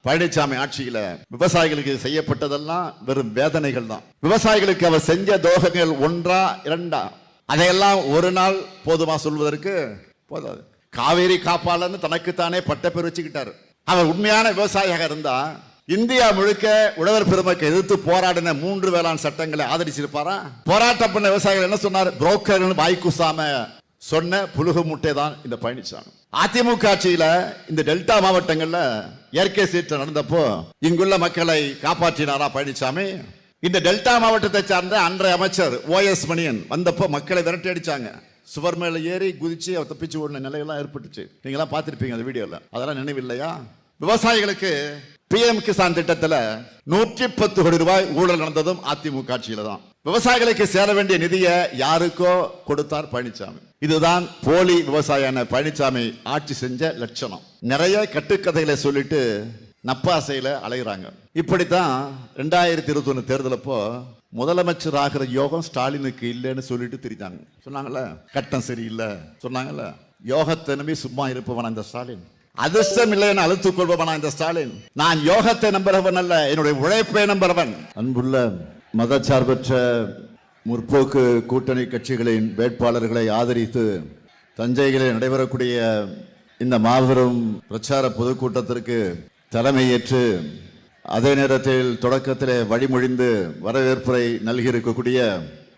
பழனிசாமி ஆட்சியில விவசாயிகளுக்கு செய்யப்பட்டதெல்லாம் வெறும் வேதனைகள் தான். விவசாயிகளுக்கு அவர் செஞ்ச துரோகங்கள் ஒன்றா இரண்டா, அதையெல்லாம் ஒரு நாள் போதுமா சொல்வதற்கு போதாது. காவேரி காப்பாளன்னு தனக்குத்தானே பட்டப்பேர் வச்சுக்கிட்டாரு. அவர் உண்மையான விவசாயியாக இருந்தா இந்தியா முழுக்க உழவர் பெருமக்களை எதிர்த்து போராடின 3 வேளாண் சட்டங்களை ஆதரிச்சிருப்பாரா? போராட்டம் பண்ண விவசாயிகள் என்ன சொன்னார்? புரோக்கர்கள் வாய்க்குசாம சொன்ன புலுகு முட்டை தான் இந்த பழனிசாமி. அதிமுக ஆட்சியில இந்த டெல்டா மாவட்டங்கள்ல இயற்கை சீற்றம் நடந்தப்போ இங்குள்ள மக்களை காப்பாற்றினாரா பழனிசாமி? இந்த டெல்டா மாவட்டத்தை சார்ந்த அன்றைய அமைச்சர் OS மணியன் வந்தப்போ மக்களை விரட்டி அடிச்சாங்க. சுவர் மேல ஏறி குதிச்சு அவர் தப்பிச்சு ஓடின நிலையெல்லாம் ஏற்பட்டுச்சு. நீங்க பார்த்திருப்பீங்க அந்த வீடியோல. அதெல்லாம் நினைவில்லையா? விவசாயிகளுக்கு PM கிசான் திட்டத்தில் 110 கோடி ரூபாய் ஊழல் நடந்ததும் அதிமுக ஆட்சியில தான். விவசாயிகளுக்கு சேர வேண்டிய நிதியை யாருக்கோ கொடுத்தார் பழனிசாமி. இதுதான் போலி விவசாயியான பழனிசாமி ஆட்சி செஞ்ச லட்சணம். நிறைய கட்டுக்கதைகளை சொல்லிட்டு நப்பாசையில அலைகிறாங்க. இப்படித்தான் 2021 தேர்தலப்போ முதலமைச்சர் ஆகிற யோகம் ஸ்டாலினுக்கு இல்லைன்னு சொல்லிட்டு திரிஞ்சாங்க. சொன்னாங்கல்ல, கட்டம் சரியில்லை சொன்னாங்கல்ல. யோகத்தை நம்பி சும்மா இருப்பவன் அந்த ஸ்டாலின், அதிர்ஷ்டம் இல்லை என அழுத்துக் கொள்பவனா இந்த ஸ்டாலின். நான் யோகத்தை நம்புறவன் அல்ல, என்னுடைய உழைப்பை நம்புறவன். அன்புள்ள மதச்சார்பற்ற முற்போக்கு கூட்டணி கட்சிகளின் வேட்பாளர்களை ஆதரித்து தஞ்சையில் நடைபெறக்கூடிய இந்த மாபெரும் பிரச்சார பொதுக்கூட்டத்திற்கு தலைமையேற்று அதே நேரத்தில் தொடக்கத்திலே வழிமொழிந்து வரவேற்புரை நல்கியிருக்கக்கூடிய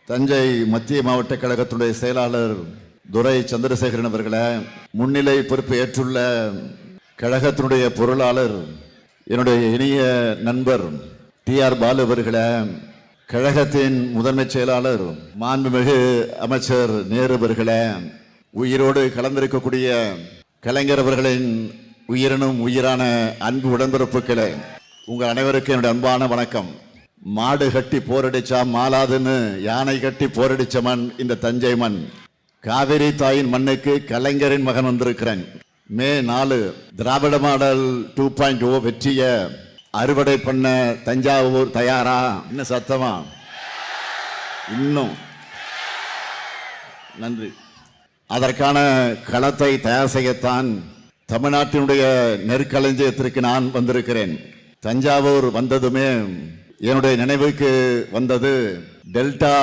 தஞ்சை மத்திய மாவட்ட கழகத்துடைய செயலாளர் துரை சந்திரசேகரன் அவர்களை, முன்னிலை பொறுப்பு ஏற்றுள்ள கழகத்தினுடைய பொருளாளர் என்னுடைய இனிய நண்பர் TR பாலு அவர்களை, கழகத்தின் முதன்மை செயலாளர் மாண்புமிகு அமைச்சர் நேரு அவர்களை, உயிரோடு கலந்திருக்கக்கூடிய கலைஞர் அவர்களின் உயிரினும் உயிரான அன்பு உடன்பிறப்புகளே, உங்கள் அனைவருக்கும் என்னுடைய அன்பான வணக்கம். மாடு கட்டி போரடிச்சா மாலாதுன்னு யானை கட்டி போரடிச்ச மண் இந்த தஞ்சை மண். காவிரி தாயின் மண்ணுக்கு கலைஞரின் மகன் வந்திருக்கிறேன். மே 4 திராவிட மாடல் 2.0 வெற்றிய அறுவடை பண்ண தஞ்சாவூர் தயாரா? இன்னும் சத்தமா? இன்னும் நன்றி. அதற்கான களத்தை தயார் செய்யத்தான் தமிழ்நாட்டினுடைய நெற்களஞ்சியத்திற்கு நான் வந்திருக்கிறேன். தஞ்சாவூர் வந்ததுமே என்னுடைய நினைவுக்கு வந்தது டெல்டா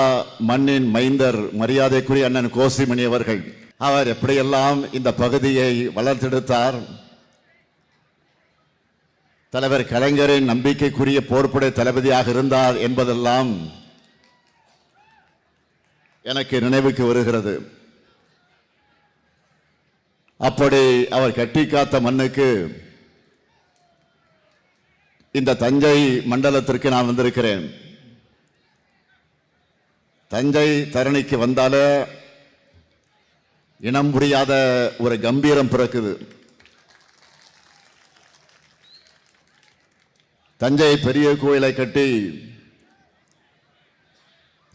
மண்ணின் மைந்தர் மரியாதைக்குரிய அண்ணன் கோசிமணி அவர்கள். அவர் எப்படியெல்லாம் இந்த பகுதியை வளர்த்தெடுத்தார், தலைவர் கலைஞரின் நம்பிக்கைக்குரிய போர்ப்படை தளபதியாக இருந்தார் என்பதெல்லாம் எனக்கு நினைவுக்கு வருகிறது. அப்படி அவர் கட்டி காத்த மண்ணுக்கு, இந்த தஞ்சை மண்டலத்திற்கு நான் வந்திருக்கிறேன். தஞ்சை தரணிக்கு வந்தாலே இனம் புரியாத ஒரு கம்பீரம் பிறக்குது. தஞ்சை பெரிய கோயிலை கட்டி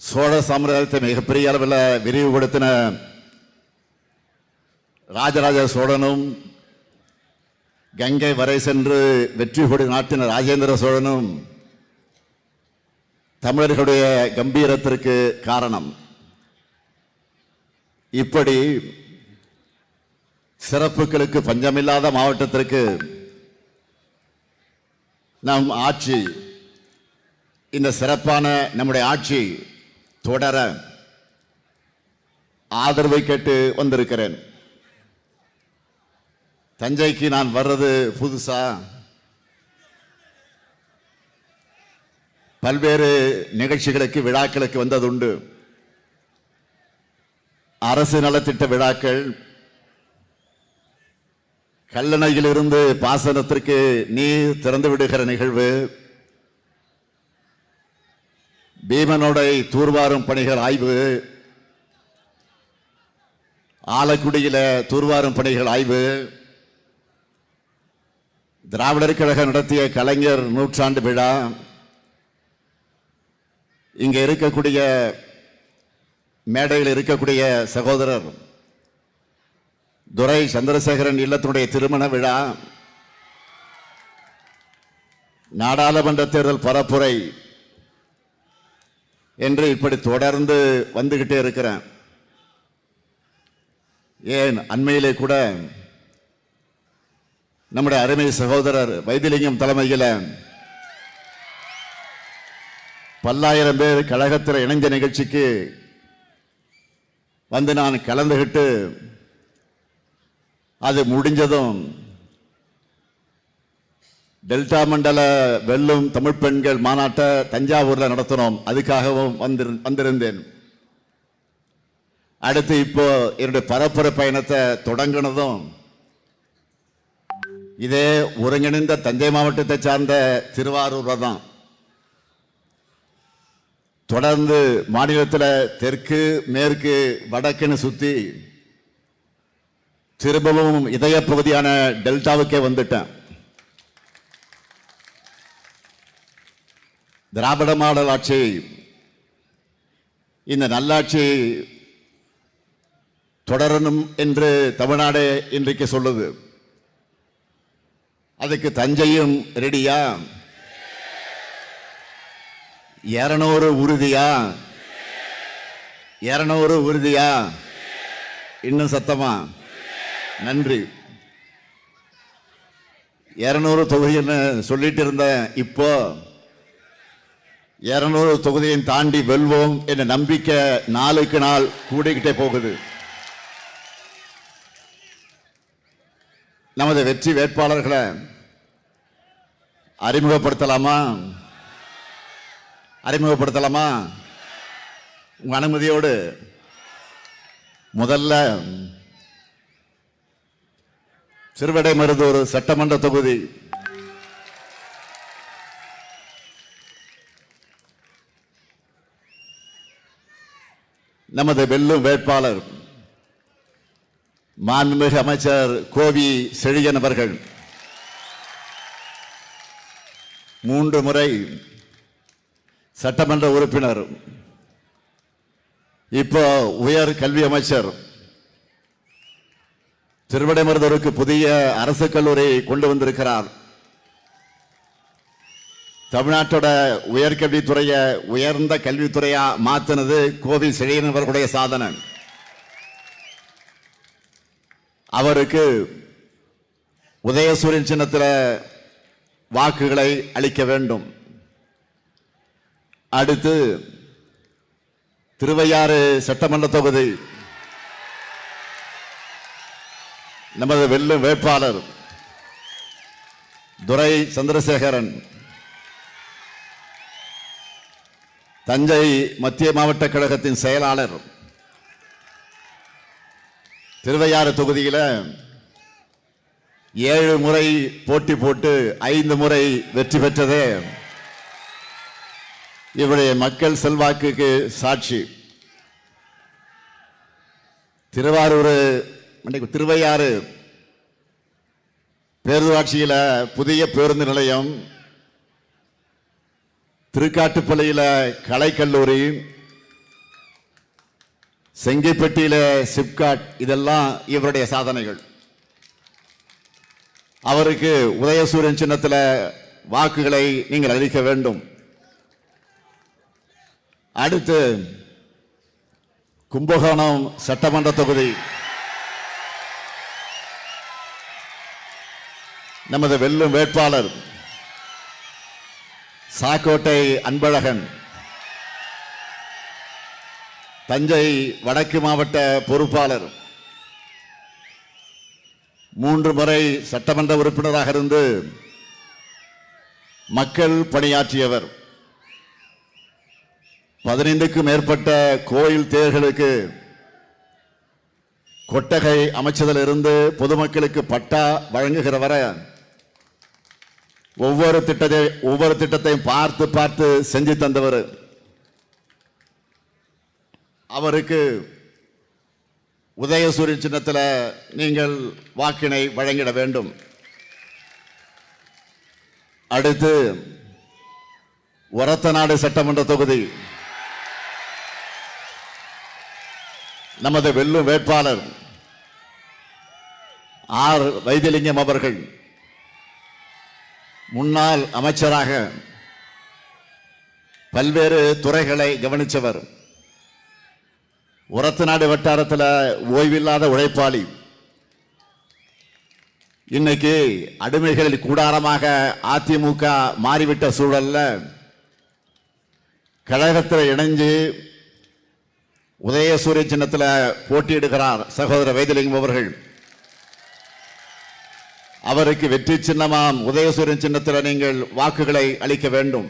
சோழ சாம்ராஜ்யத்தை மிகப்பெரிய அளவில் விரிவுபடுத்தின ராஜராஜ சோழனும், கங்கை வரை சென்று வெற்றி கொடி நாட்டின ராஜேந்திர சோழனும் தமிழர்களுடைய கம்பீரத்திற்கு காரணம். இப்படி சிறப்புகளுக்கு பஞ்சமில்லாத மாவட்டத்திற்கு நம் ஆட்சி, இந்த சிறப்பான நம்முடைய ஆட்சி தொடர ஆதரவை கேட்டு வந்திருக்கிறேன். தஞ்சைக்கு நான் வர்றது புதுசா? பல்வேறு நிகழ்ச்சிகளுக்கு விழாக்களுக்கு வந்ததுண்டு. அரசு நலத்திட்ட விழாக்கள், கல்லணையிலிருந்து பாசனத்திற்கு நீர் திறந்து விடுகிற நிகழ்வு, பீமனோடை தூர்வாரும் பணிகள் ஆய்வு, ஆலக்குடியில தூர்வாரும் பணிகள் ஆய்வு, திராவிடர் கழகம் நடத்திய கலைஞர் நூற்றாண்டு விழா, இங்கே இருக்கக்கூடிய மேடையில் இருக்கக்கூடிய சகோதரர் துரை சந்திரசேகரன் இல்லத்தினுடைய திருமண விழா, நாடாளுமன்ற தேர்தல் பரப்புரை என்று இப்படி தொடர்ந்து வந்துகிட்டே இருக்கிறேன். ஏன் அண்மையிலே கூட நம்முடைய அருமை சகோதரர் வைத்திலிங்கம் தலைமையில் பல்லாயிரம் பேர் கழகத்தில் இணைந்த நிகழ்ச்சிக்கு வந்து நான் கலந்துகிட்டு அது முடிஞ்சதும் டெல்டா மண்டல வெல்லும் தமிழ் பெண்கள் மாநாட்டை தஞ்சாவூர்ல நடத்தினோம். அதுக்காகவும் வந்திருந்தேன். அடுத்து இப்போ என்னுடைய பரப்புரை பயணத்தை தொடங்கினதும் இதே ஒருங்கிணைந்த தஞ்சை மாவட்டத்தை சார்ந்த திருவாரூர் தான். தொடர்ந்து மாநிலத்தில் தெற்கு மேற்கு வடக்குன்னு சுத்தி திரும்பவும் இதய பகுதியான டெல்டாவுக்கே வந்துட்டேன். திராவிட மாடல் ஆட்சி, இந்த நல்லாட்சி தொடரணும் என்று தமிழ்நாடு இன்றைக்கு சொல்லுது. அதுக்கு தஞ்சையும் ரெடியா? 200 உறுதியா? 200 உறுதியா? இன்னும் சத்தமா? நன்றி. 200 தொகுதின்னு சொல்லிட்டு இருந்தேன். இப்போ 200 தொகுதியை தாண்டி வெல்வோம் என்ற நம்பிக்கை நாளுக்கு நாள் கூடிக்கிட்டே போகுது. நமது வெற்றி வேட்பாளர்களை அறிமுகப்படுத்தலாமா? உங்க அனுமதியோடு முதல்ல திருவிடைமருதூர் சட்டமன்ற தொகுதி நமது வெல்லும் வேட்பாளர் மாண்புமிகு அமைச்சர் கோவி செழியன் அவர்கள் 3 முறை சட்டமன்ற உறுப்பினர், இப்போ உயர் கல்வி அமைச்சர். திருவிடைமருதூருக்கு புதிய அரசு கல்லூரி கொண்டு வந்திருக்கிறார். தமிழ்நாட்டோட உயர்கல்வித்துறையை உயர்ந்த கல்வித்துறையா மாத்தினது கோவி செழியன் அவர்களுடைய சாதனை. அவருக்கு உதயசூரியன் சின்னத்தில் வாக்குகளை அளிக்க வேண்டும். அடுத்து திருவையாறு சட்டமன்ற தொகுதி நமது வெல்லும் வேட்பாளர் துரை சந்திரசேகரன். தஞ்சை மத்திய மாவட்ட கழகத்தின் செயலாளர். திருவையாறு தொகுதியில் 7 முறை போட்டி போட்டு 5 முறை வெற்றி பெற்றதே இவருடைய மக்கள் செல்வாக்குக்கு சாட்சி. திருவையாறு பேரூராட்சியில் புதிய பேருந்து நிலையம், திருக்காட்டுப்பள்ளியில் கலைக்கல்லூரி, செங்கிப்பட்டியில் சிப்காட், இதெல்லாம் இவருடைய சாதனைகள். அவருக்கு உதயசூரியன் சின்னத்தில் வாக்குகளை நீங்கள் அளிக்க வேண்டும். அடுத்து கும்பகோணம் சட்டமன்ற தொகுதி நமது வெல்லும் வேட்பாளர் சாக்கோட்டை அன்பழகன். தஞ்சை வடக்கு மாவட்ட பொறுப்பாளர். 3 முறை சட்டமன்ற உறுப்பினராக இருந்து மக்கள் பணியாற்றியவர். 15க்கும் மேற்பட்ட கோயில் தேர்களுக்கு கொட்டகை அமைச்சதிலிருந்து பொதுமக்களுக்கு பட்டா வழங்குகிறவரை ஒவ்வொரு திட்டத்தையும் பார்த்து பார்த்து செஞ்சு தந்தவர். அவருக்கு உதயசூரியன் சின்னத்தில் நீங்கள் வாக்கினை வழங்கிட வேண்டும். அடுத்து ஒரத்தநாடு சட்டமன்ற தொகுதி நமது வெல்லும் வேட்பாளர் ஆர் வைத்திலிங்கம் அவர்கள். முன்னாள் அமைச்சராக பல்வேறு துறைகளை கவனித்தவர். ஒரத்தநாடு வட்டாரத்தில் ஓய்வில்லாத உழைப்பாளி. இன்னைக்கு அடிமைகளில் கூடாரமாக அதிமுக மாறிவிட்ட சூழல்ல கழகத்தில் இணைஞ்சு உதயசூரிய சின்னத்தில் போட்டியிடுகிறார் சகோதரர் வைத்திலிங்கம் அவர்கள். அவருக்கு வெற்றி சின்னமாம் உதயசூரியன் சின்னத்தில் நீங்கள் வாக்குகளை அளிக்க வேண்டும்.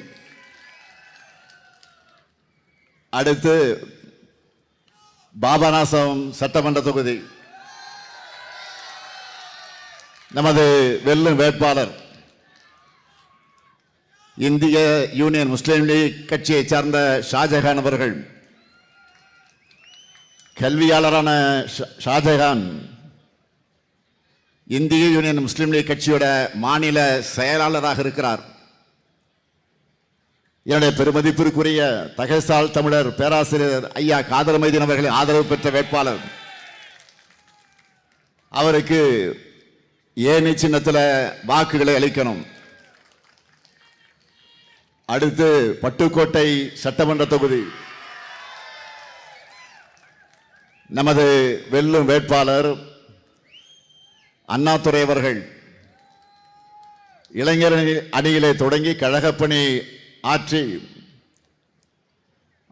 அடுத்து பாபநாசம் சட்டமன்ற தொகுதி நமது வெல்லும் வேட்பாளர் இந்திய யூனியன் முஸ்லீம் லீக் கட்சியை சார்ந்த ஷாஜகான் அவர்கள். கல்வியாளரான ஷாஜகான் இந்திய யூனியன் முஸ்லீம் லீக் கட்சியோட மாநில செயலாளராக இருக்கிறார். என்னுடைய பெருமதிப்பிற்குரிய தகைசால் தமிழர் பேராசிரியர் ஐயா காதர் மைதீன் அவர்களின் ஆதரவு பெற்ற வேட்பாளர். அவருக்கு ஏணி சின்னத்தில் வாக்குகளை அளிக்கணும். அடுத்து பட்டுக்கோட்டை சட்டமன்ற தொகுதி நமது வெல்லும் வேட்பாளர் அண்ணாதுரை அவர்கள். இளைஞர் அணியிலே தொடங்கி கழகப்பணி ஆற்றி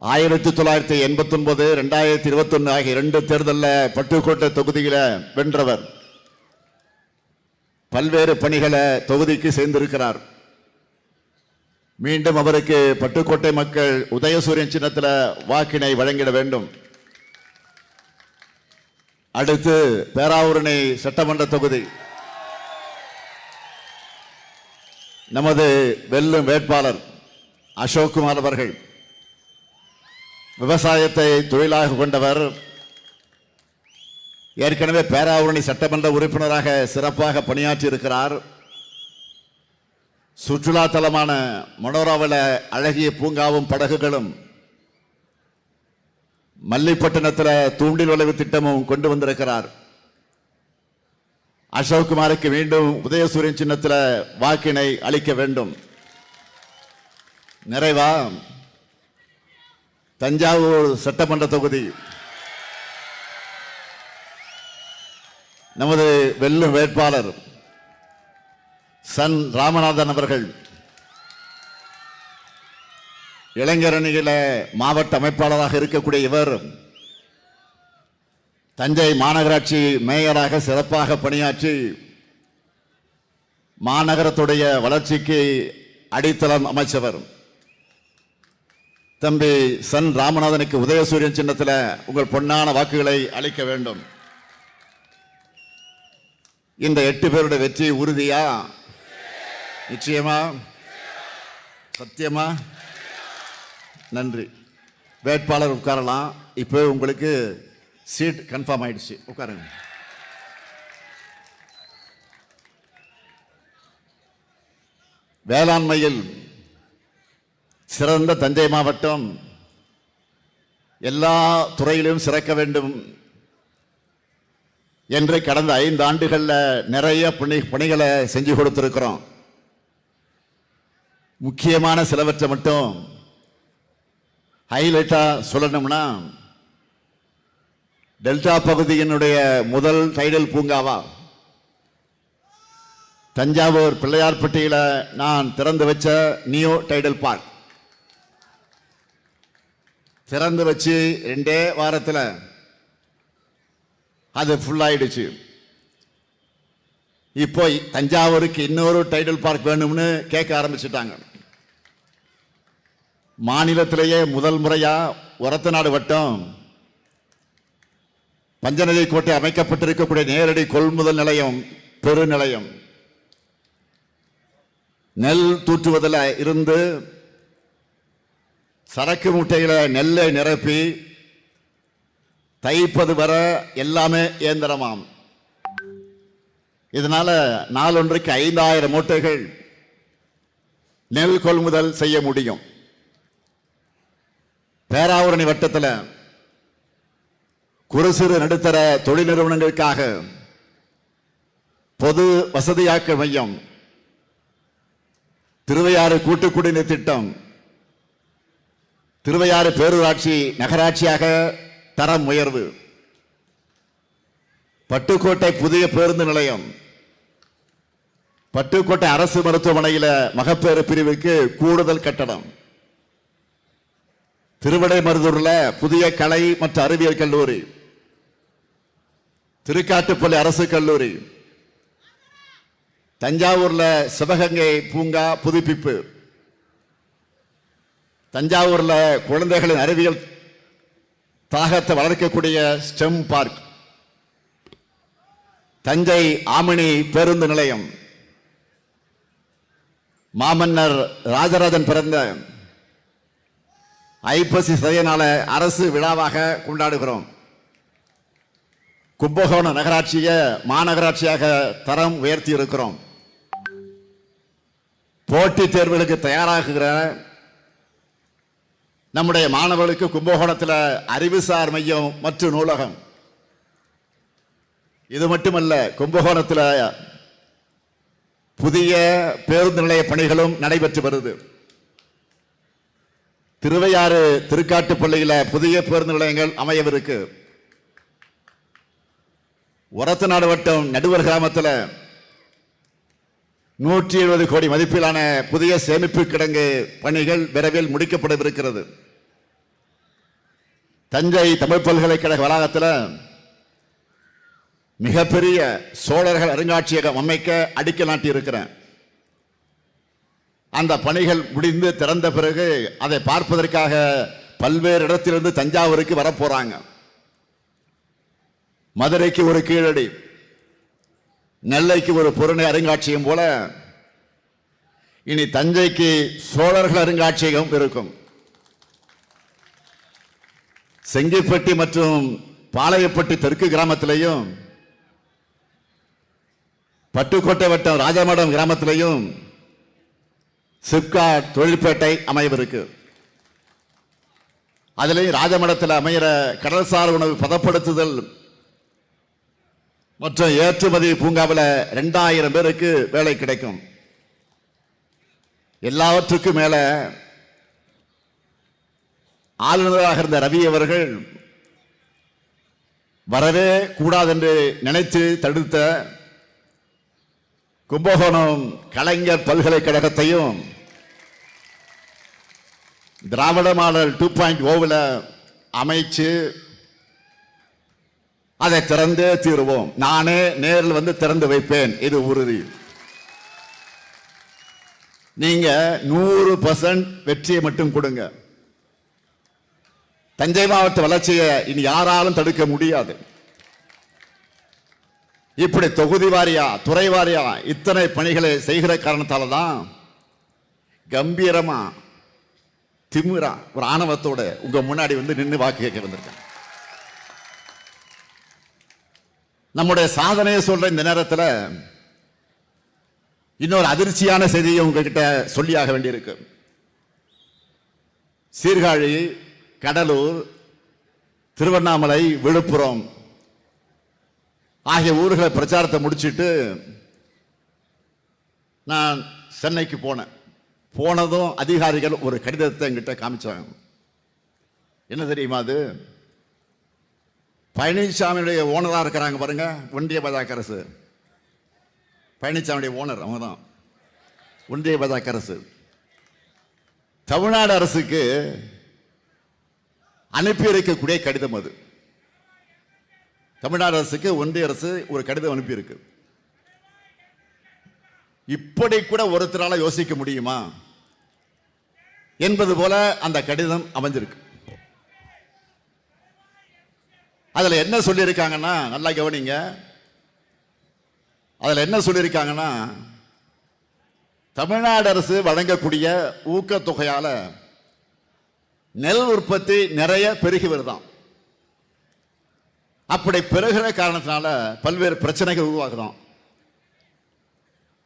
1989 2021 ஆகிய 2 தேர்தலில் பட்டுக்கோட்டை தொகுதியில் வென்றவர். பல்வேறு பணிகளை தொகுதிக்கு சேர்ந்திருக்கிறார். மீண்டும் அவருக்கு பட்டுக்கோட்டை மக்கள் உதயசூரியன் சின்னத்தில் வாக்கினை வழங்கிட வேண்டும். அடுத்து பேராவூரணி சட்டமன்ற தொகுதி நமது வெல்லும் வேட்பாளர் அசோக்குமார் அவர்கள். விவசாயத்தை தொழிலாக கொண்டவர். ஏற்கனவே பேராவூரணி சட்டமன்ற உறுப்பினராக சிறப்பாக பணியாற்றி இருக்கிறார். சுற்றுலா தலமான மனோராவில் அழகிய பூங்காவும் படகுகளும், மல்லிப்பட்டினத்தில் தூண்டில் விளைவு திட்டமும் கொண்டு வந்திருக்கிறார். அசோக்குமாருக்கு மீண்டும் உதயசூரியன் சின்னத்தில் வாக்கினை அளிக்க வேண்டும். நிறைவா தஞ்சாவூர் சட்டமன்ற தொகுதி நமது வெல்லும் வேட்பாளர் சன் ராமநாதன் அவர்கள். இளைஞர் அணியில மாவட்ட அமைப்பாளராக இருக்கக்கூடிய இவர் தஞ்சை மாநகராட்சி மேயராக சிறப்பாக பணியாற்றி மாநகரத்துடைய வளர்ச்சிக்கு அடித்தளம் அமைச்சவர். தம்பி சன் ராமநாதனுக்கு உதயசூரியன் சின்னத்தில் உங்கள் பொன்னான வாக்குகளை அளிக்க வேண்டும். இந்த 8 பேருடைய வெற்றி உறுதியா? நிச்சயமா? சத்தியமா? நன்றி. வேட்பாளர் உட்காரலாம். இப்போ உங்களுக்கு சீட் கன்ஃபார்ம் ஆயிடுச்சு, உட்காருங்க. வேளாண்மையில் சிறந்த தஞ்சை மாவட்டம் எல்லா துறையிலும் சிறக்க வேண்டும் என்று கடந்த 5 ஆண்டுகளில் நிறைய பணிகளை செஞ்சு கொடுத்திருக்கிறோம். முக்கியமான சிலவற்றை மட்டும் ஹைலைட்டா சொல்லணும்னா, டெல்டா பகுதியினுடைய முதல் டைடல் பூங்காவா தஞ்சாவூர் பிள்ளையார்பட்டியில் நான் திறந்து வச்ச நியோ டைடல் பார்க் திறந்து வச்சு 2 வாரத்தில் அது ஃபுல் ஆயிடுச்சு. இப்போ தஞ்சாவூருக்கு இன்னொரு டைடல் பார்க் வேணும்னு கேட்க ஆரம்பிச்சுட்டாங்க. மாநிலத்திலேயே முதல் முறையா ஒரத்தநாடு வட்டம் பஞ்சநதி கோட்டை அமைக்கப்பட்டிருக்கக்கூடிய நேரடி கொள்முதல் நிலையம், பெருநிலையம், நெல் தூற்றுவதில் இருந்து சரக்கு மூட்டையில நெல்லை நிரப்பி தைப்பது வர எல்லாமே இயந்திரமாம். இதனால நாளொன்றுக்கு 5000 மூட்டைகள் நெல் கொள்முதல் செய்ய முடியும். பேராவூரணி வட்டத்தில் குறு சிறு நடுத்தர தொழில் நிறுவனங்களுக்காக பொது வசதியாக்க மையம், திருவையாறு கூட்டு குடிநீர் திட்டம், திருவையாறு பேரூராட்சி நகராட்சியாக தரம் உயர்வு, பட்டுக்கோட்டை புதிய பேருந்து நிலையம், பட்டுக்கோட்டை அரசு மருத்துவமனையில் மகப்பேறு பிரிவுக்கு கூடுதல் கட்டடம். திருவிடைமருதூர்ல புதிய கலை மற்றும் அறிவியல் கல்லூரி, திருக்காட்டுப்பள்ளி அரசு கல்லூரி, தஞ்சாவூர்ல சிவகங்கை பூங்கா புதுப்பிப்பு, தஞ்சாவூர்ல குழந்தைகளின் அறிவியல் தாகத்தை வளர்க்கக்கூடிய ஸ்டெம் பார்க், தஞ்சை ஆமினி பேருந்து நிலையம், மாமன்னர் ராஜராஜன் பிறந்த ஐப்பசி சதய நாள அரசு விழாவாக கொண்டாடுகிறோம். கும்பகோணம் நகராட்சியை மாநகராட்சியாக தரம் உயர்த்தி இருக்கிறோம். போட்டித் தேர்வுகளுக்கு தயாராகுகிற நம்முடைய மாணவர்களுக்கு கும்பகோணத்தில் அறிவுசார் மையம் மற்றும் நூலகம். இது மட்டுமல்ல, கும்பகோணத்தில் புதிய பேருந்து நிலைய பணிகளும் நடைபெற்று வருது. திருவையாறு திருக்காட்டுப்பள்ளியில் புதிய பேருந்து நிலையங்கள் அமையவிருக்கு. ஒரத்தநாடு வட்டம் நடுவர் கிராமத்தில் 170 கோடி மதிப்பிலான புதிய சேமிப்பு கிடங்கு பணிகள் விரைவில் முடிக்கப்படவிருக்கிறது. தஞ்சை தமிழ் பல்கலைக்கழக வளாகத்தில் மிகப்பெரிய சோழர்கள் அருங்காட்சியகம் அமைக்க அடிக்கல் நாட்டி இருக்கிறேன். அந்த பணிகள் முடிந்து திறந்த பிறகு அதை பார்ப்பதற்காக பல்வேறு இடத்திலிருந்து தஞ்சாவூருக்கு வரப்போறாங்க. மதுரைக்கு ஒரு கீழடி, நெல்லைக்கு ஒரு புறநகர் அருங்காட்சியகம் போல இனி தஞ்சைக்கு சோழர்கள் அருங்காட்சியகம் இருக்கும். செங்கிப்பட்டி மற்றும் பாளையப்பட்டி தெற்கு கிராமத்திலையும் பட்டுக்கோட்டை வட்டம் ராஜமடம் கிராமத்திலையும் சிப்காட் தொழிற்பேட்டை அமையவிருக்கு. அதிலையும் ராஜமடத்தில் அமைகிற கடல்சார் உணவு பதப்படுத்துதல் மற்றும் ஏற்றுமதி பூங்காவில் 2000 பேருக்கு வேலை கிடைக்கும். எல்லாவற்றுக்கும் மேல ஆளுநராக இருந்த ரவி அவர்கள் வரவே கூடாது என்று நினைத்து தடுத்த கும்பகோணம் கலைஞர் பல்கலைக்கழகத்தையும் திராவிட மாடல் 2.0 அமைச்சு அதை திறந்தே தீருவோம். நானே நேரில் வந்து திறந்து வைப்பேன், இது உறுதி. நீங்க 100% வெற்றியை மட்டும் கொடுங்க. தஞ்சை மாவட்ட வளர்ச்சியை இனி யாராலும் தடுக்க முடியாது. இப்படி தொகுதி வாரியா துறை வாரியா இத்தனை பணிகளை செய்கிற காரணத்தால தான் கம்பீரமா திமிரா ஒரு ஆணவத்தோட உங்க முன்னாடி வந்து நின்று வாக்கு கேட்க வந்திருக்கேன். நம்முடைய சாதனையை சொல்ற இந்த நேரத்தில் இன்னொரு அதிர்ச்சியான செய்தியை உங்ககிட்ட சொல்லியாக வேண்டியிருக்கு. சீர்காழி, கடலூர், திருவண்ணாமலை, விழுப்புரம் ஆகிய ஊர்களை பிரச்சாரத்தை முடிச்சிட்டு நான் சென்னைக்கு போனேன். போனதும் அதிகாரிகள் ஒரு கடிதத்தை என்கிட்ட காமிச்சாங்க. என்ன தெரியுமா அது? பழனிசாமியுடைய ஓனராக இருக்கிறாங்க பாருங்க, ஒன்றிய பாஜக அரசு. பழனிசாமியுடைய ஓனர் அவங்க தான், ஒன்றிய பாஜக அரசு. தமிழ்நாடு அரசுக்கு அனுப்பி இருக்கக்கூடிய கடிதம் அது. தமிழ்நாடு அரசுக்கு ஒன்றிய அரசு ஒரு கடிதம் அனுப்பியிருக்கு. இப்படி கூட ஒருத்தரால யோசிக்க முடியுமா என்பது போல அந்த கடிதம் அமைஞ்சிருக்கு. அதுல என்ன சொல்லியிருக்காங்கன்னா, நல்லா கவனிங்க. அதுல என்ன சொல்லியிருக்காங்கன்னா, தமிழ்நாடு அரசு வழங்கக்கூடிய ஊக்கத்தொகையால நெல் உற்பத்தி நிறைய பெருகி வருதான். அப்படி பெருகிற காரணத்தினால பல்வேறு பிரச்சனைகள் உருவாகுதான்.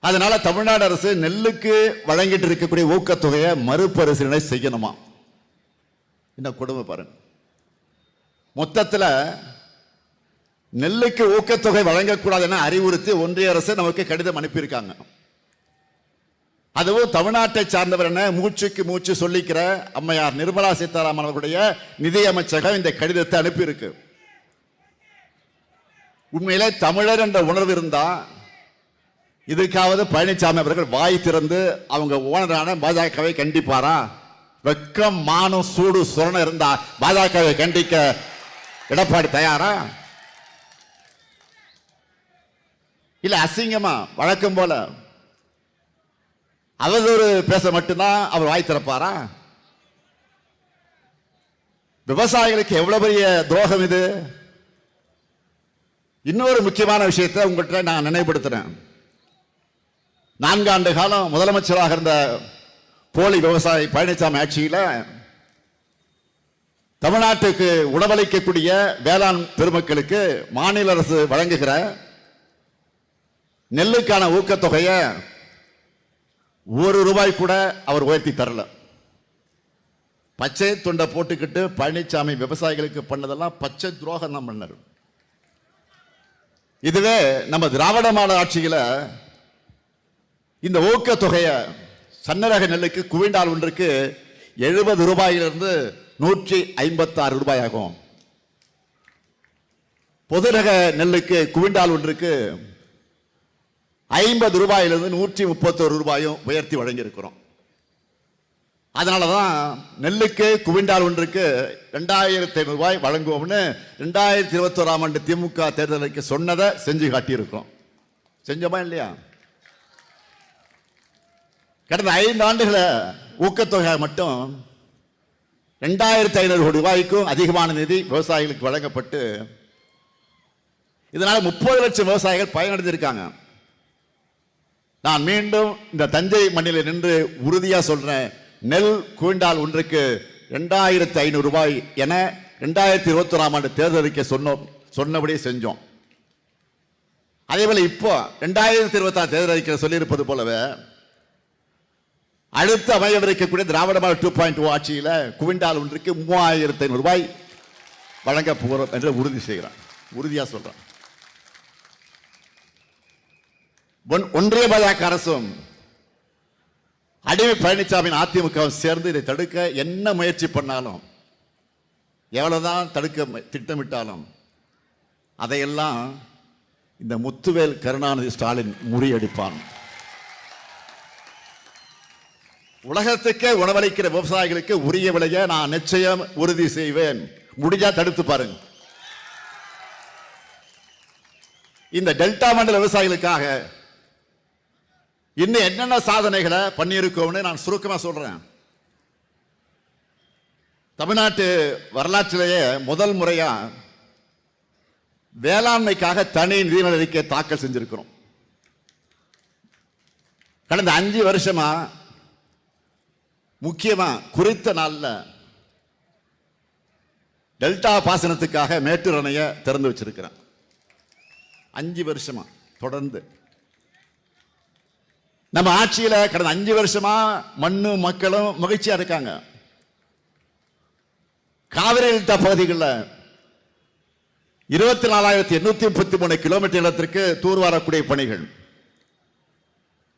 அதனால தமிழ்நாடு அரசு நெல்லுக்கு வழங்கிட்டு இருக்கக்கூடிய ஊக்கத்தொகையை மறுபரிசீலனை செய்யணுமா? இந்த கொடுமை பாருங்க. மொத்தத்தில் நெல்லுக்கு ஊக்கத்தொகை வழங்கக்கூடாது என அறிவுறுத்தி ஒன்றிய அரசு நமக்கு கடிதம் அனுப்பியிருக்காங்க. அதுவும் தமிழ்நாட்டை சார்ந்தவர் என மூச்சுக்கு மூச்சு சொல்லிக்கிற அம்மையார் நிர்மலா சீதாராமன் அவர்களுடைய நிதி அமைச்சகம் இந்த கடிதத்தை அனுப்பியிருக்கு. உண்மையிலே தமிழர் என்ற உணர்வு இருந்தா இதுக்காவது பழனிசாமி அவர்கள் வாய் திறந்து அவங்க ஓனரான பாஜகவை கண்டிப்பாரா? வெக்கம் மானம் சூடு சுரணம் இருந்தா பாஜகவை கண்டிக்க எடப்பாடி தயாரா? இல்ல அசிங்கமா வழக்கம் போல அவதூறு பேச மட்டும்தான் அவர் வாய் திறப்பாரா? விவசாயிகளுக்கு எவ்வளவு பெரிய துரோகம் இது. இன்னொரு முக்கியமான விஷயத்தை உங்கள்கிட்ட நான் நினைவுபடுத்துறேன். 4 ஆண்டு காலம் முதலமைச்சராக இருந்த போலி விவசாயி பழனிசாமி ஆட்சியில் தமிழ்நாட்டுக்கு உணவளிக்கக்கூடிய வேளாண் பெருமக்களுக்கு மாநில அரசு வழங்குகிற நெல்லுக்கான ஊக்கத்தொகையை ₹1 கூட அவர் உயர்த்தி தரல. பச்சை துண்டை போட்டுக்கிட்டு பழனிசாமி விவசாயிகளுக்கு பண்ணதெல்லாம் பச்சை துரோகம் தான் பண்ணார். இதுவே நம்ம திராவிட மாடல் ஆட்சியில இந்த ஊக்கத்தொகையை சன்னரக நெல்லுக்கு குவிண்டால் ஒன்றுக்கு ₹70 ₹156 ஆகும். பொதுரக நெல்லுக்கு குவிண்டால் ஒன்றுக்கு ₹50 ₹131 உயர்த்தி வழங்கியிருக்கிறோம். அதனாலதான் நெல்லுக்கு குவிண்டால் ஒன்றுக்கு ₹2500 வழங்குவோம்னு 2021 ஆண்டு திமுக தேர்தலுக்கு சொன்னதை செஞ்சு காட்டியிருக்கிறோம். செஞ்சோமா இல்லையா? கடந்த 5 ஆண்டுகள ஊக்கத்தொகை மட்டும் ₹2500 கோடி அதிகமான நிதி விவசாயிகளுக்கு வழங்கப்பட்டு இதனால 30 லட்சம் விவசாயிகள் பயனடைஞ்சிருக்காங்க. நான் மீண்டும் இந்த தஞ்சை மண்ணில் நின்று உறுதியா சொல்றேன், நெல் குவிண்டால் ஒன்றுக்கு ₹2500 என 2021 ஆண்டு தேர்தலுக்கு சொன்னபடியே செஞ்சோம். அதே போல இப்போ 2026 தேர்தலுக்கு சொல்லியிருப்பது போலவே அடுத்த அமையவிருக்கக்கூடிய திராவிட மாடல் 2.0 ஆட்சியில் குவிண்டால் ஒன்றுக்கு ₹3500 வழங்க போகிறோம் என்று உறுதி செய்கிறான். உறுதியா சொல்றான். ஒன்றிய பாஜக அரசும் அடிமை பழனிசாமி அதிமுகவும் சேர்ந்து இதை தடுக்க என்ன முயற்சி பண்ணாலும், எவ்வளவுதான் தடுக்க திட்டமிட்டாலும் அதையெல்லாம் இந்த முத்துவேல் கருணாநிதி ஸ்டாலின் முறியடிப்பான். உலகத்துக்கே உணவளிக்கிற விவசாயிகளுக்கு உரிய விலையை நான் நிச்சயம் உறுதி செய்வேன். முடிஞ்சா தடுத்து பாருங்க. இந்த டெல்டா மண்டல விவசாயிகளுக்காக இன்னும் என்னென்ன சாதனைகளை பண்ணியிருக்கோம்னு நான் சுருக்கமா சொல்றேன். தமிழ்நாட்டு வரலாற்றிலேயே முதல் முறையா வேளாண்மைக்காக தனி நிதிநிலை அறிக்கை தாக்கல் செஞ்சிருக்கிறோம். கடந்த 5 வருஷமா முக்கியமா குறித்த நாள்ல டெல்டா பாசனத்துக்காக மேட்டூர் அணையை திறந்து வச்சிருக்கிறேன். 5 வருஷமா தொடர்ந்து நம்ம ஆட்சியில கடந்த 5 வருஷமா மண்ணும் மக்களும் மகிழ்ச்சியா இருக்காங்க. காவிரி டெல்டா பகுதிகளில் 24,833 கிலோமீட்டர் இடத்திற்கு தூர்வாரக்கூடிய பணிகள்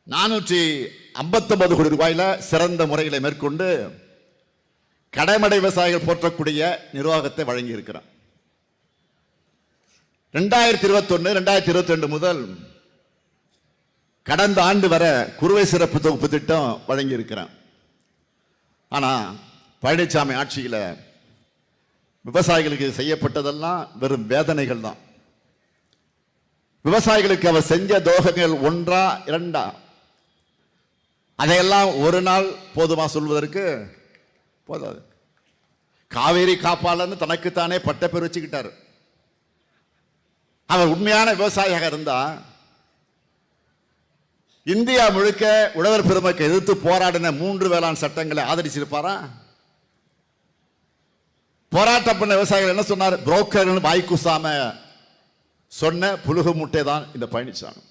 ₹459 கோடி சிறந்த முறையில் மேற்கொண்டு கடைமடை விவசாயிகள் போற்றக்கூடிய நிர்வாகத்தை வழங்கி இருக்கிறார். 2021 2022 முதல் கடந்த ஆண்டு வரை குறுவை சிறப்பு தொகுப்பு திட்டம் வழங்கி இருக்கிறான். ஆனா பழனிசாமி ஆட்சியில விவசாயிகளுக்கு செய்யப்பட்டதெல்லாம் வெறும் வேதனைகள் தான். விவசாயிகளுக்கு அவர் செஞ்ச துரோகங்கள் 1 2 அதையெல்லாம் ஒரு நாள் போதுமா சொல்வதற்கு போதாது. காவேரி காப்பாளன்னு தனக்குத்தானே பட்டப்பேர் வச்சுக்கிட்டார். அவர் உண்மையான விவசாயியாக இருந்தா இந்தியா முழுக்க உழவர் பெருமக்களை எதிர்த்து போராடின 3 வேளாண் சட்டங்களை ஆதரிச்சிருப்பாரா? போராட்டம் பண்ண விவசாயிகள் என்ன சொன்னார்? புரோக்கர்கள் வாய்க்குசாம சொன்ன புழுகு முட்டை தான் இந்த பழனிசாமி.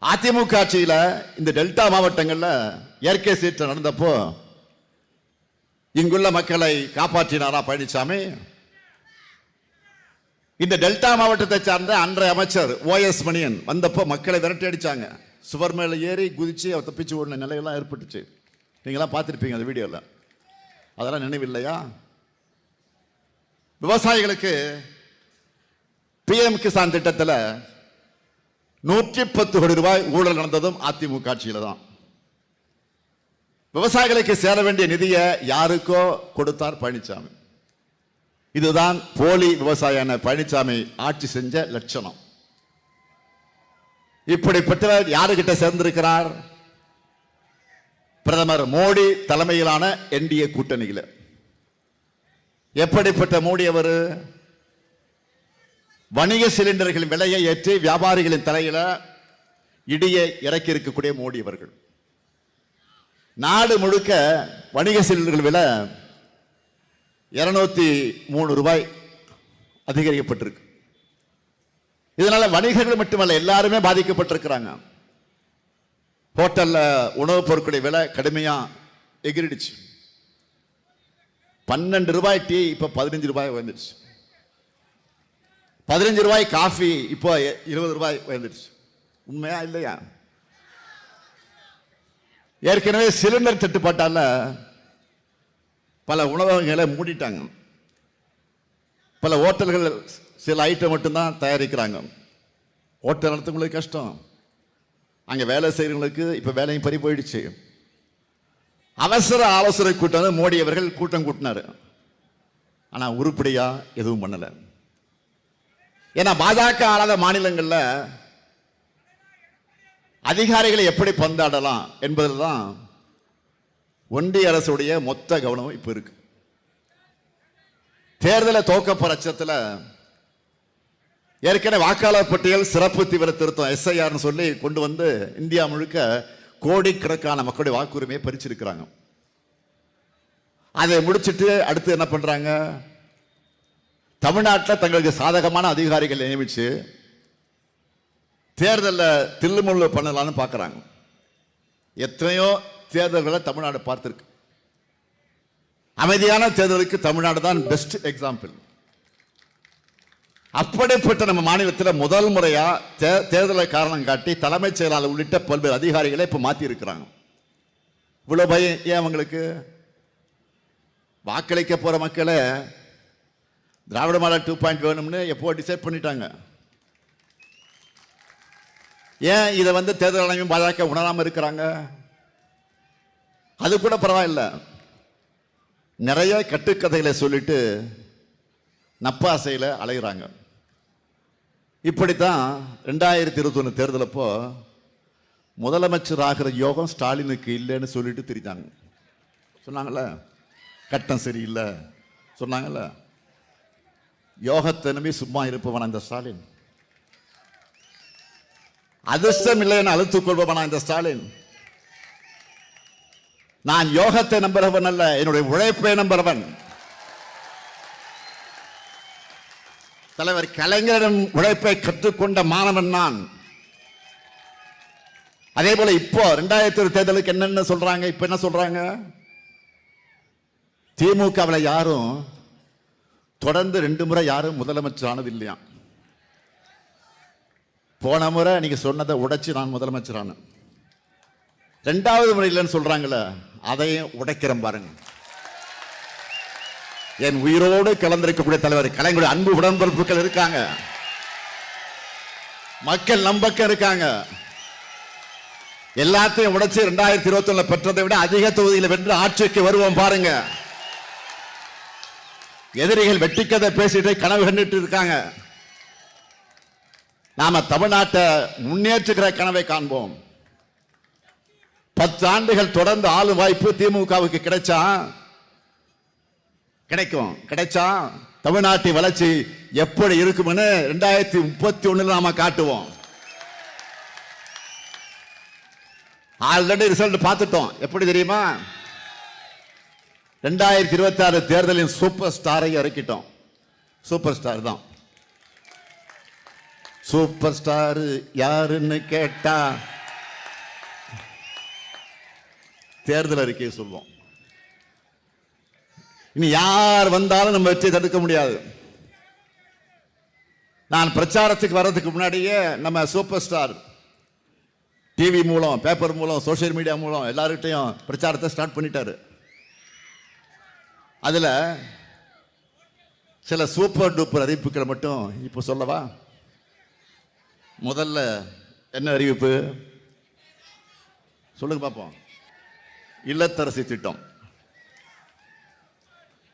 அதிமுக ஆட்சியில் இந்த டெல்டா மாவட்டங்கள்ல இயற்கை சீற்றம் நடந்தப்போ இங்குள்ள மக்களை காப்பாற்றினாரா பழனிசாமி? இந்த டெல்டா மாவட்டத்தை சார்ந்த அன்றைய அமைச்சர் OS மணியன் வந்தப்போ மக்களை விரட்டி அடிச்சாங்க. சுவர் மேல ஏறி குதிச்சு அவர் தப்பிச்சு ஓடின நிலையெல்லாம் ஏற்பட்டுச்சு. நீங்களாம் பார்த்துருப்பீங்க அந்த வீடியோவில். அதெல்லாம் நினைவில்லையா? விவசாயிகளுக்கு PM கிசான் திட்டத்தில் 110 கோடி ரூபாய் ஊழல் நடந்ததும் அதிமுக ஆட்சியில தான். விவசாயிகளுக்கு சேர வேண்டிய நிதியை யாருக்கோ கொடுத்தார் பழனிசாமி. இதுதான் போலி விவசாயியான பழனிசாமி ஆட்சி செஞ்ச லட்சணம். இப்படிப்பட்டவர் யாருகிட்ட சேர்ந்திருக்கிறார்? பிரதமர் மோடி தலைமையிலான என்டிஏ கூட்டணியில். எப்படிப்பட்ட மோடி அவர்? வணிக சிலிண்டர்களின் விலையை ஏற்றி வியாபாரிகளின் தலையில இடியை இறக்கி இருக்கக்கூடிய மோடி அவர்கள். நாடு முழுக்க வணிக சிலிண்டர்கள் விலை 203 ரூபாய் அதிகரிக்கப்பட்டிருக்கு. இதனால வணிகர்கள் மட்டுமல்ல, எல்லாருமே பாதிக்கப்பட்டிருக்கிறாங்க. ஹோட்டல்ல உணவுப் பொருட்களுடைய விலை கடுமையா எகிரிடுச்சு. 12 ரூபாய் டீ இப்ப 15 ரூபாய் வந்துடுச்சு. 15 ரூபாய் காஃபி இப்போ 20 ரூபாய் வந்துடுச்சு. உண்மையா இல்லையா? ஏற்கனவே சிலிண்டர் தட்டுப்பாட்டால பல உணவகங்களை மூடிட்டாங்க. பல ஹோட்டல்கள் சில ஐட்டம் மட்டும்தான் தயாரிக்கிறாங்க. ஹோட்டல் நடத்துறவங்களுக்கு கஷ்டம், அங்கே வேலை செய்கிறவங்களுக்கு இப்போ வேலையும் பறி போயிடுச்சு. அவசர ஆலோசனை கூட்டம் மோடி அவர்கள் கூட்டம் கூட்டினார். ஆனால் உருப்படியா எதுவும் பண்ணலை. ஏன்னா பாஜக ஆளாத மாநிலங்களில் அதிகாரிகளை எப்படி பந்தாடலாம் என்பதில் தான் ஒன்றிய அரசுடைய மொத்த கவனம் இப்போ இருக்கு. தேர்தலை தோக்கப் பட்சத்தில் ஏற்கனவே வாக்காளர் பட்டியல் சிறப்பு தீவிர திருத்தம் SIR சொல்லி கொண்டு வந்து இந்தியா முழுக்க கோடிக்கணக்கான மக்களுடைய வாக்குரிமையை பறிச்சிருக்கிறாங்க. அதை முடிச்சுட்டு அடுத்து என்ன பண்றாங்க? தமிழ்நாட்டில் தங்களுக்கு சாதகமான அதிகாரிகள் நியமிச்சு தேர்தலில் தில்லுமுள்ளு பண்ணலான்னு பார்க்குறாங்க. எத்தனையோ தேர்தல்களை தமிழ்நாடு பார்த்திருக்கு. அமைதியான தேர்தலுக்கு தமிழ்நாடு தான் பெஸ்ட் எக்ஸாம்பிள். அப்படிப்பட்ட நம்ம மாநிலத்தில் முதல் முறையா தேர்தலை காரணம் காட்டி தலைமைச் செயலாளர் உள்ளிட்ட பல்வேறு அதிகாரிகளை இப்ப மாத்தி இருக்கிறாங்க. இவ்வளவு பயம் ஏன் அவங்களுக்கு? வாக்களிக்க போற மக்களை திராவிட மாடல் 2.0 வேணும்னு எப்போ டிசைட் பண்ணிட்டாங்க. ஏன் இதை வந்து தேர்தல் ஆணையம் பாஜக உணராம இருக்கிறாங்க? அது கூட பரவாயில்ல. நிறைய கட்டுக்கதைகளை சொல்லிட்டு நப்பாசையில் அலைகிறாங்க. இப்படித்தான் 2021 தேர்தல் அப்போ முதலமைச்சர் ஆகிற யோகம் ஸ்டாலினுக்கு இல்லைன்னு சொல்லிட்டு திரிஞ்சாங்க. சொன்னாங்கல்ல, கட்டம் சரியில்லை சொன்னாங்கல்ல. யோகத்தை நம்பி சும்மா இருப்பவனா இந்த ஸ்டாலின்? அதிர்ஷ்டம் இல்லை என அழுத்துக் கொள்பவனா இந்த ஸ்டாலின்? நான் யோகத்தை நம்புறவன் அல்ல, என்னுடைய உழைப்பை நம்புறவன். தலைவர் கலைஞரின் உழைப்பை கற்றுக்கொண்ட மாணவன் நான். அதே போல இப்போ 2020 தேர்தலுக்கு என்னென்ன சொல்றாங்க? இப்ப என்ன சொல்றாங்க? திமுகவில் யாரும் தொடர்ந்து 2 முறை யாரும் முதலமைச்சர் ஆனது இல்லையா. போன முறை நீங்க சொன்னதை உடைச்சு நான் முதலமைச்சர் ஆன. 2வது முறை இல்லைன்னு சொல்றாங்கல்ல, அதையும் உடைக்கிறேன் பாருங்க. என் உயிரோடு கலந்திருக்கக்கூடிய தலைவர் கலைஞருடைய அன்பு உடன்பிறப்புகள் இருக்காங்க, மக்கள் நம்பக்கம் இருக்காங்க. எல்லாத்தையும் உடைச்சு 2021 பெற்றதை விட அதிக தொகுதியில் வென்று ஆட்சிக்கு வருவோம் பாருங்க. எதிரிகள் வெட்டிக்கதை பேசிட்டு கனவு கண்டுட்டு இருக்காங்க. நாம தமிழ்நாட்டை முன்னேற்றுகிற கனவை காண்போம். 10 ஆண்டுகள் தொடர்ந்து ஆளும் வாய்ப்பு திமுகவுக்கு கிடைச்சா தமிழ்நாட்டின் வளர்ச்சி எப்படி இருக்கும்னு 2031 நாம காட்டுவோம். ஆல்ரெடி ரிசல்ட் பார்த்துட்டோம். எப்படி தெரியுமா? 2026 தேர்தலின் சூப்பர் ஸ்டாரை இறக்கிட்டோம். சூப்பர் ஸ்டார் தான். சூப்பர் ஸ்டார் யாருன்னு கேட்டா தேர்தல் அறிக்கையை சொல்வோம். இனி யார் வந்தாலும் நம்ம வெற்றி தடுக்க முடியாது. நான் பிரச்சாரத்துக்கு வர்றதுக்கு முன்னாடியே நம்ம சூப்பர் ஸ்டார் டிவி மூலம், பேப்பர் மூலம், சோசியல் மீடியா மூலம் எல்லார்கிட்டையும் பிரச்சாரத்தை ஸ்டார்ட் பண்ணிட்டாரு. அதுல சில சூப்பர் டூப்பர் அறிவிப்புகளை மட்டும் இப்போ சொல்லவா? முதல்ல என்ன அறிவிப்பு சொல்லுங்க பார்ப்போம். இல்லத்தரசி திட்டம்.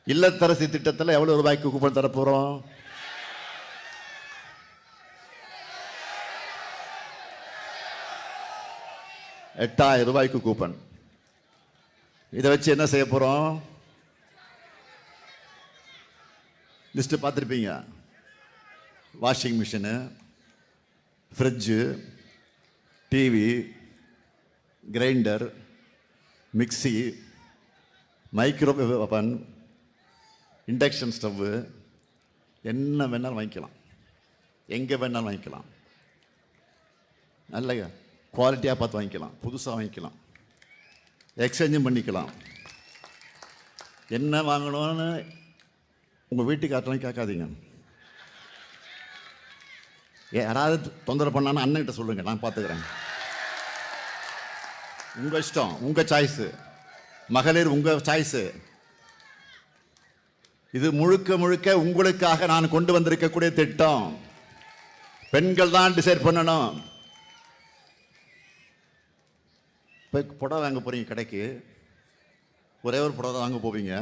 இல்லத்தரசி திட்டத்தில் எவ்வளவு ரூபாய்க்கு கூப்பன் தரப்போறோம்? ₹8000 கூப்பன். இதை வச்சு என்ன செய்ய போறோம்? லிஸ்ட் பார்த்துருப்பீங்க. Washing machine, fridge, TV, grinder, mixie, microwave oven, induction stove, என்ன வேணாலும் வாங்கிக்கலாம், எங்கே வேணாலும் வாங்கிக்கலாம். நல்ல குவாலிட்டியாக பார்த்து வாங்கிக்கலாம், புதுசாக வாங்கிக்கலாம், எக்ஸ்சேஞ்சும் பண்ணிக்கலாம். என்ன வாங்கணும்னு உங்கள் வீட்டுக்காரலாம் கேட்காதீங்க. யாராவது தொந்தரவு பண்ணான்னு அண்ணன்கிட்ட சொல்லுங்க, நான் பார்த்துக்கிறேன். உங்கள் இஷ்டம், உங்கள் சாய்ஸு. மகளிர் உங்கள் சாய்ஸு. இது முழுக்க முழுக்க உங்களுக்காக நான் கொண்டு வந்திருக்கக்கூடிய திட்டம். பெண்கள் தான் டிசைட் பண்ணணும். இப்போ புடவை வாங்க போகிறீங்க கடைக்கு, ஒரே ஒரு புடவை வாங்க போவீங்க.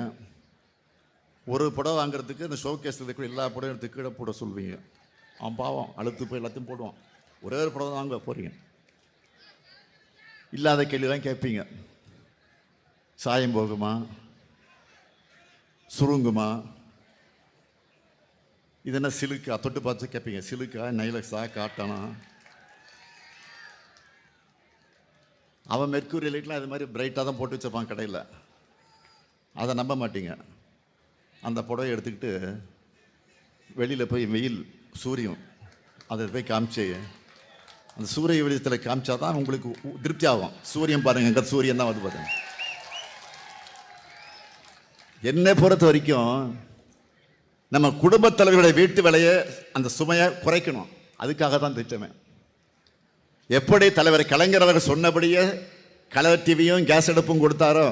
ஒரு புடவை வாங்குறதுக்கு இந்த ஷோகேஸ் கூட எல்லா புடவை எடுத்து கீழே போட சொல்வீங்க. அவன் பாவம் அழுத்து போய் எல்லாத்தையும் போடுவான். ஒரே ஒரு புடவை வாங்க போகிறீங்க. இல்லாத கேள்விலாம் கேட்பீங்க. சாயம் போகுமா, சுருங்குமா, இது என்ன சிலுக்கா, தொட்டு பார்த்து கேட்பீங்க. சிலுக்கா, நைலக்ஸா, காட்டானா? அவன் மெர்க்கூரி லைட்லாம் இது மாதிரி பிரைட்டாக தான் போட்டு வச்சிருப்பான் கடையில். அதை நம்ப மாட்டீங்க. அந்த புடவை எடுத்துக்கிட்டு வெளியில் போய் வெயில், சூரியன் அதை போய் காமிச்சு, அந்த சூரிய வெளிச்சத்தில் காமிச்சா தான் உங்களுக்கு திருப்தி ஆகும். சூரியன் பாருங்க, எங்கே சூரியன் தான் வந்து பாருங்க. என்னை பொறுத்த வரைக்கும் நம்ம குடும்பத் தலைவர்களுடைய வீட்டு வேலையை, அந்த சுமையை குறைக்கணும். அதுக்காக தான் திட்டமே. எப்படி தலைவர் கலைஞர் அவர்கள் சொன்னபடியே கலர் டிவியும் கேஸ் அடுப்பும் கொடுத்தாரோ,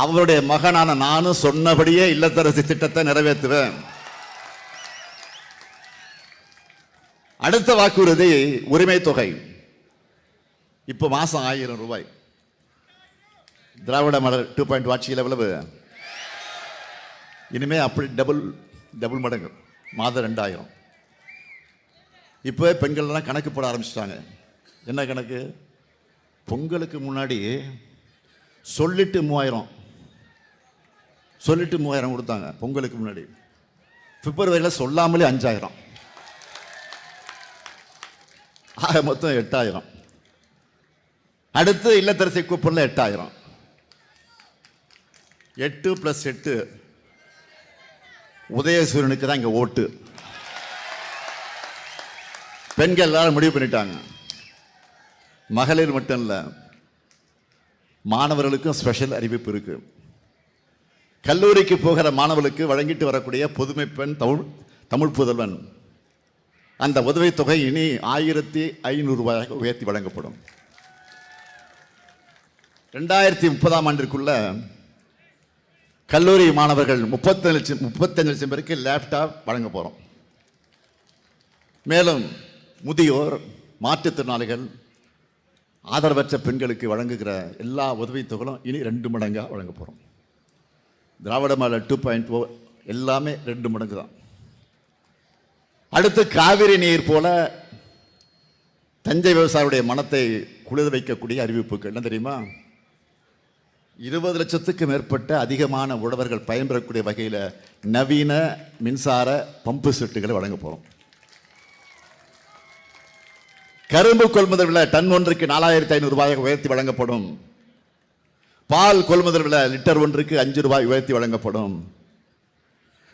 அவருடைய மகனான நானும் சொன்னபடியே இல்லத்தரசி திட்டத்தை நிறைவேற்றுவேன். அடுத்த வாக்குறுதி உரிமை தொகை. இப்போ மாசம் ₹1000. திராவிட மாடல் 2.0 ஆட்சியில் எவ்வளவு? இனிமே அப்படி டபுள் மடங்கு, மாதம் 2000. இப்போ பெண்கள்லாம் கணக்கு போட ஆரம்பிச்சிட்டாங்க. என்ன கணக்கு? பொங்கலுக்கு முன்னாடி சொல்லிட்டு 3000 கொடுத்தாங்க. பொங்கலுக்கு முன்னாடி பிப்ரவரியில் சொல்லாமலே 5000. ஆக மொத்தம் 8000. அடுத்து இல்லத்தரசி கூப்பன்ல 8000. 8 + 8 உதயசூரியனுக்கு தான் இங்க ஓட்டு. பெண்கள் எல்லாரும் முடிவு பண்ணிட்டாங்க. மகளிர் மட்டும் இல்ல, மாணவர்களுக்கும் ஸ்பெஷல் அறிவிப்பு இருக்கு. கல்லூரிக்கு போகிற மாணவர்களுக்கு வழங்கிட்டு வரக்கூடிய புதுமை பெண் தமிழ் புதல்வன், அந்த உதவித்தொகை இனி ₹1500 உயர்த்தி வழங்கப்படும். 2030ஆம் ஆண்டிற்குள்ள கல்லூரி மாணவர்கள் 35 லட்சம் பேருக்கு லேப்டாப் வழங்க போறோம். மேலும் முதியோர், மாற்றுத்திறனாளிகள், ஆதரவற்ற பெண்களுக்கு வழங்குகிற எல்லா உதவித்தொகையும் இனி 2 மடங்காக வழங்க போறோம். திராவிட மாடல் 2.0 எல்லாமே 2 மடங்கு தான். அடுத்து காவிரி நீர் போல தஞ்சை விவசாயியுடைய மனத்தை குளிர வைக்கக்கூடிய அறிவிப்புகள் என்ன தெரியுமா? 20 லட்சத்துக்கு மேற்பட்ட அதிகமான உழவர்கள் பயன்பெறக்கூடிய வகையில் நவீன மின்சார பம்பு செட்டுகளை வழங்க போறோம். கரும்பு கொள்முதல் விலை டன் ஒன்றுக்கு ₹4500 உயர்த்தி வழங்கப்படும். பால் கொள்முதல் விலை லிட்டர் ஒன்றுக்கு ₹5 உயர்த்தி வழங்கப்படும்.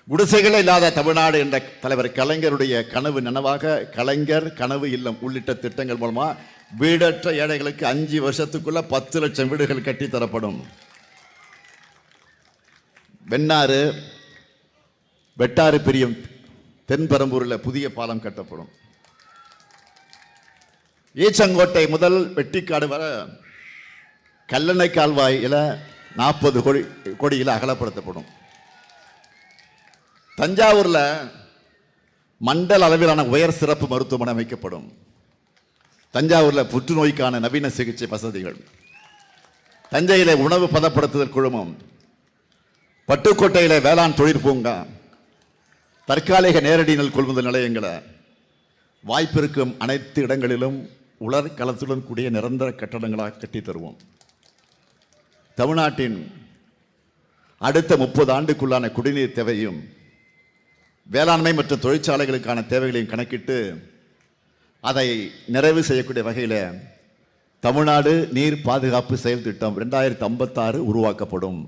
குடிசைகளே இல்லாத தமிழ்நாடு என்ற தலைவர் கலைஞருடைய கனவு நனவாக கலைஞர் கனவு இல்லம் உள்ளிட்ட திட்டங்கள் மூலமா வீடற்ற ஏழைகளுக்கு 5 வருஷத்துக்குள்ள 10 லட்சம் வீடுகள் கட்டித்தரப்படும். வெண்ணாறு வெட்டாறு பிரியம் தென்பெரம்பூரில் புதிய பாலம் கட்டப்படும். ஈச்சங்கோட்டை முதல் வெட்டிக்காடு வர கல்லணை கால்வாயில 40 கோடியில் அகலப்படுத்தப்படும். தஞ்சாவூர்ல மண்டல அளவிலான உயர் சிறப்பு மருத்துவமனை அமைக்கப்படும். தஞ்சாவூர்ல புற்றுநோய்க்கான நவீன சிகிச்சை வசதிகள், தஞ்சையிலே உணவு பதப்படுத்துதல் குழுமம், பட்டுக்கோட்டையில வேளாண் தொழில் பூங்கா, தற்காலிக நேரடி நெல் கொள்முதல் நிலையங்களை, வாய்ப்பிருக்கும் அனைத்து இடங்களிலும் உலர் களத்துடன் கூடிய நிரந்தர கட்டடங்களாக கட்டி தருவோம். தமிழ்நாட்டின் அடுத்த 30 ஆண்டுக்குள்ளான குடிநீர் தேவையும் வேளாண்மை மற்றும் தொழிற்சாலைகளுக்கான தேவைகளையும் கணக்கிட்டு அதை நிறைவு செய்யக்கூடிய வகையில் தமிழ்நாடு நீர் பாதுகாப்பு செயல் திட்டம் 2056 உருவாக்கப்படும்.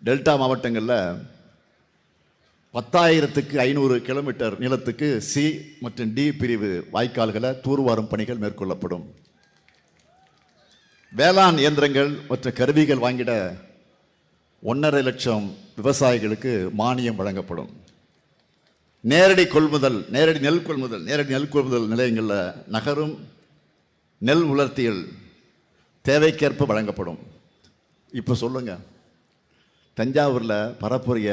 டெல்டா மாவட்டங்களில் 10,500 கிலோமீட்டர் நீளத்துக்கு சி மற்றும் டி பிரிவு வாய்க்கால்களை தூர்வாரும் பணிகள் மேற்கொள்ளப்படும். வேளாண் இயந்திரங்கள் மற்றும் கருவிகள் வாங்கிட 1.5 லட்சம் விவசாயிகளுக்கு மானியம் வழங்கப்படும். நேரடி நெல் கொள்முதல் நிலையங்களில் நகரும் நெல் உலர்த்தியல் தேவைக்கேற்ப வழங்கப்படும். இப்போ சொல்லுங்க, தஞ்சாவூரில் பரப்புரைய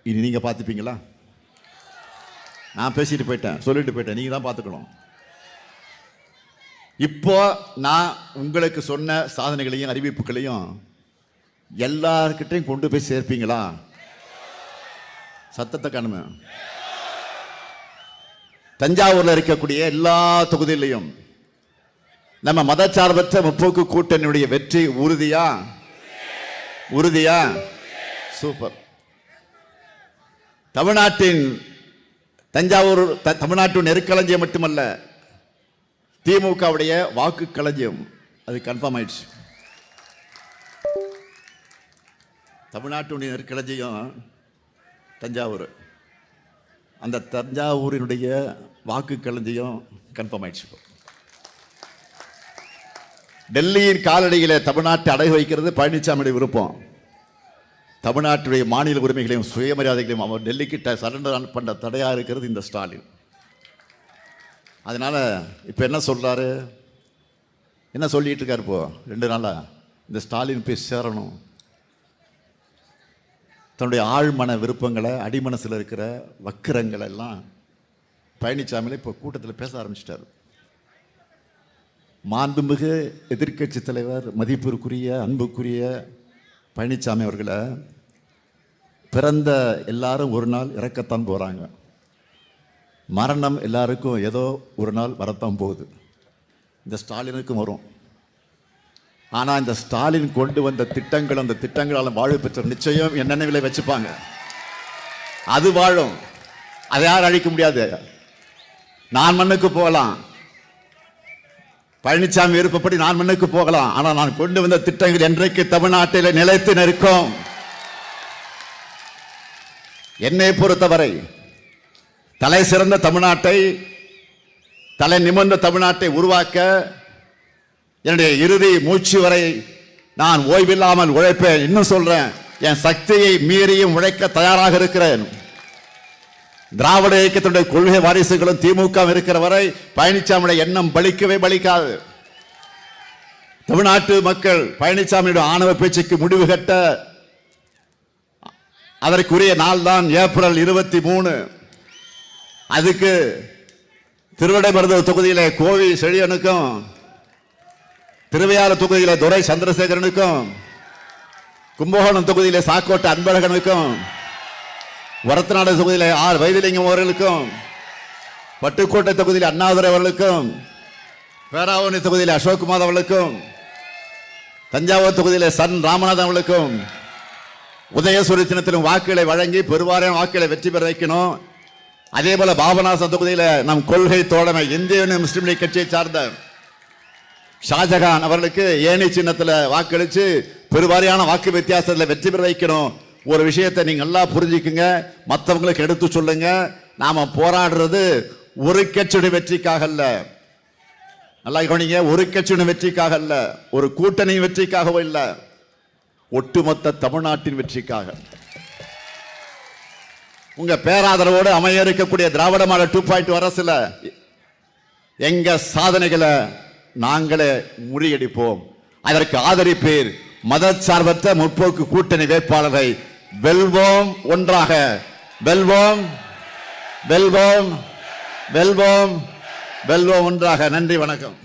இனி நீங்கள் பார்த்துப்பீங்களா? நான் பேசிட்டு போயிட்டேன், சொல்லிட்டு போயிட்டேன், நீங்கள் தான் பார்த்துக்கணும். இப்போ நான் உங்களுக்கு சொன்ன சாதனைகளையும் அறிவிப்புகளையும் எல்லார்கிட்டையும் கொண்டு போய் சேர்ப்பீங்களா? சத்தத்தை காணுமே. தஞ்சாவூரில் இருக்கக்கூடிய எல்லா தொகுதியிலையும் நம்ம மதச்சார்பற்ற முற்போக்கு கூட்டணியுடைய வெற்றி உறுதியா? சூப்பர். தமிழ்நாட்டின் நெருக்களஞ்சியம் மட்டுமல்ல, திமுகவுடைய வாக்கு களஞ்சியம். அது கன்ஃபார்ம் ஆயிடுச்சு. தமிழ்நாட்டுடைய நெருக்களஞ்சியம் தஞ்சாவூர். அந்த தஞ்சாவூரினுடைய வாக்கு களஞ்சியம் கன்ஃபார்ம் ஆயிடுச்சு. டெல்லியின் காலடியில் தமிழ்நாட்டை அடகு வைக்கிறது பழனிசாமியுடைய விருப்பம். தமிழ்நாட்டுடைய மாநில உரிமைகளையும் சுயமரியாதைகளையும் அவர் டெல்லிக்கிட்ட சரண்டர் பண்ண தடையாக இருக்கிறது இந்த ஸ்டாலின். அதனால இப்போ என்ன சொல்றாரு, என்ன சொல்லிட்டு இருக்காரு? இப்போ 2 நாளா இந்த ஸ்டாலின் போய் சேரணும், தன்னுடைய ஆழ்மன விருப்பங்களை, அடிமனசில் இருக்கிற வக்கிரங்களை எல்லாம் பழனிசாமியில் இப்போ கூட்டத்தில் பேச ஆரம்பிச்சிட்டார். மாண்புமிகு எதிர்க்கட்சி தலைவர், மதிப்பிற்குரிய அன்புக்குரிய பழனிசாமி அவர்களை பிறந்த எல்லாரும் ஒரு நாள் இறக்கத்தான் போகிறாங்க. மரணம் எல்லாருக்கும் ஏதோ ஒரு நாள் வரத்தான் போகுது. இந்த ஸ்டாலினுக்கும் வரும். ஆனால் இந்த ஸ்டாலின் கொண்டு வந்த திட்டங்கள், அந்த திட்டங்களால் வாழ்வு பெற்ற நிச்சயம் என் நினைவில் வச்சுப்பாங்க. அது வாழும், அதை யாரும் அழிக்க முடியாது. நான் மண்ணுக்கு போகலாம், பழனிசாமி விருப்பப்படி நான் மண்ணுக்கு போகலாம், ஆனால் நான் கொண்டு வந்த திட்டங்கள் என்றைக்கு தமிழ்நாட்டில் நிலைத்து நிற்கும். என்னை பொறுத்தவரை தலை சிறந்த தமிழ்நாட்டை, தலை நிமிர்ந்த தமிழ்நாட்டை உருவாக்க என்னுடைய இறுதி மூச்சு வரை நான் ஓய்வில்லாமல் உழைப்பேன். இன்னும் சொல்றேன், என் சக்தியை மீறியும் உழைக்க தயாராக இருக்கிறேன். திராவிட இயக்கத்தினுடைய கொள்கை வாரிசுகளும் திமுக இருக்கிற வரை பழனிசாமியுடைய எண்ணம் பலிக்காது. தமிழ்நாட்டு மக்கள் பழனிசாமியுடைய ஆணவ பேச்சுக்கு முடிவு கட்ட அதற்குரிய நாள் தான் ஏப்ரல் 23. அதுக்கு திருவிடைமருதூர் தொகுதியிலே கோவி செழியனுக்கும், திருவையாறு தொகுதியிலே துரை சந்திரசேகரனுக்கும், கும்பகோணம் தொகுதியிலே சாக்கோட்டை அன்பழகனுக்கும், வரத்தநாடு தொகுதியிலே ஆர் வைத்திலிங்கம் அவர்களுக்கும், பட்டுக்கோட்டை தொகுதியில் அண்ணாதுரை அவர்களுக்கும், பேராவூரணி தொகுதியில் அசோக்குமார் அவர்களுக்கும், தஞ்சாவூர் தொகுதியிலே சன் ராமநாதன் அவர்களுக்கும் உதயசூரிய சின்னத்திலும் வாக்குகளை வழங்கி பெருவாரியான வாக்குகளை வெற்றி பெற வைக்கணும். அதே போல பாபநாசம் தொகுதியில் நம் கொள்கை தோழமை இந்திய முஸ்லிம் லீக் கட்சியை சார்ந்த ஷாஜகான் அவர்களுக்கு ஏணி சின்னத்தில் வாக்களித்து பெருவாரியான வாக்கு வித்தியாசத்தில் வெற்றி பெற வைக்கணும். ஒரு விஷயத்தை நீங்க நல்லா புரிஞ்சுக்குங்க, மற்றவங்களுக்கு எடுத்து சொல்லுங்க. நாம போராடுறது ஒரு கட்சியுடைய வெற்றிக்காக அல்ல, நல்லா கவனிங்க, ஒரு கட்சியுடைய வெற்றிக்காக அல்ல, ஒரு கூட்டணி வெற்றிக்காகவோ இல்லை, ஒட்டுமொத்த தமிழ்நாட்டின் வெற்றிக்காக. உங்க பேராதரவோடு அமைய இருக்கக்கூடிய திராவிட மாடல் 2.0 அரசுல எங்க சாதனைகளை நாங்களே முறியடிப்போம். அதற்கு ஆதரிப்பீர். மதச்சார்பற்ற முற்போக்கு கூட்டணி வேட்பாளரை வெல்வோம், ஒன்றாக வெல்வோம், வெல்வோம், வெல்வோம், வெல்வோம் ஒன்றாக. நன்றி, வணக்கம்.